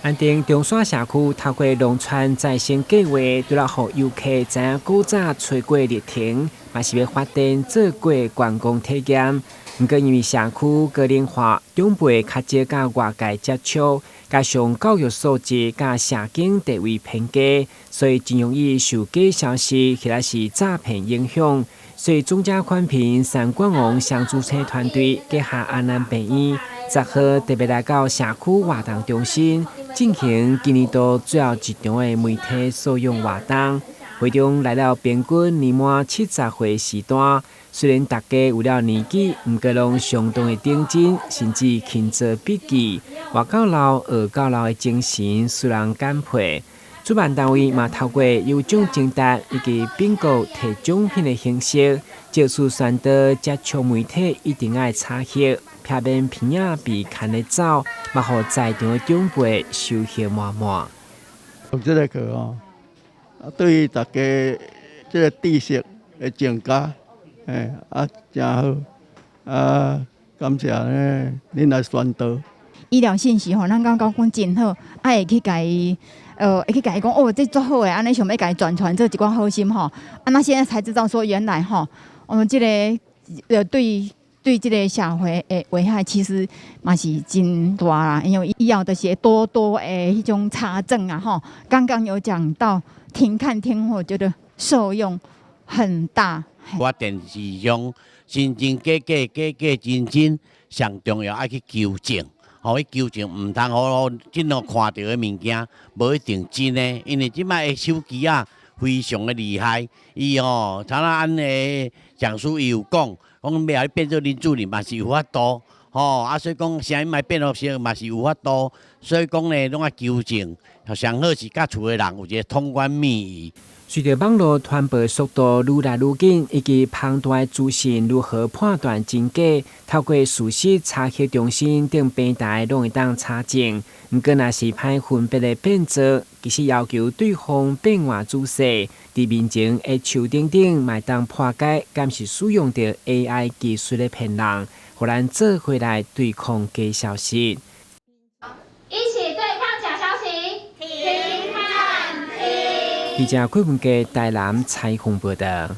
安定中山社区透过农村再生计划，除了让游客知影古早吹过热亭，嘛是要发展做过观光体验。不过因为社区个人化，长辈较少甲外界接触，加上教育素质甲社经地位偏低，所以真容易受假消息或者是诈骗影响。所以中嘉宽平三冠王相注册团队结合安南病院，10号特别来到社区活动中心，进行今年度最后一场的媒体素养活动。会中来到平均年满70岁时段，虽然大家有了年纪，不过拢相当的认真，甚至勤做笔记，活到老学到老的精神，使人感佩。主办单位嘛透过有奖征答以及bingo提奖品的形式，借此宣导接触媒体一定要查核，避免片仔被牵咧走，嘛互在场的长辈收获满满。有这个课哦，对于大家这个知识的增加，真好感谢恁来宣导。医疗信息吼，咱感觉讲真好，会去甲伊，会去甲伊讲哦，这做好诶，安尼想要甲伊转传，这一寡好心吼。那现在才知道说，原来吼，我们这个对这个社会诶危害，其实嘛是真大啦。因为医药的些多诶迄种查证啊吼，刚刚有讲到听看听，我觉得受用很大。我电视上真假真，上重要爱去纠正。互伊纠正，唔通互即种看到的物件，无一定真诶。因为即摆的手机啊，非常的厉害。伊像咱的讲师伊有讲要变做林主任嘛是有法度，所以讲啥物卖变落去嘛是有法度。所以讲呢，拢爱纠正，上好是甲厝的人有一个通关密语。随着网络传播速度愈来愈紧，以及庞大的资讯如何判断真假，透过事实查核中心等平台拢会当查证。不过，若是歹分别的变造，其实要求对方变换姿势，伫面前的手顶嘛当破解，敢是使用着 AI 技术的骗人，互咱做回来对抗假消息。记者郭文杰台南采访报道。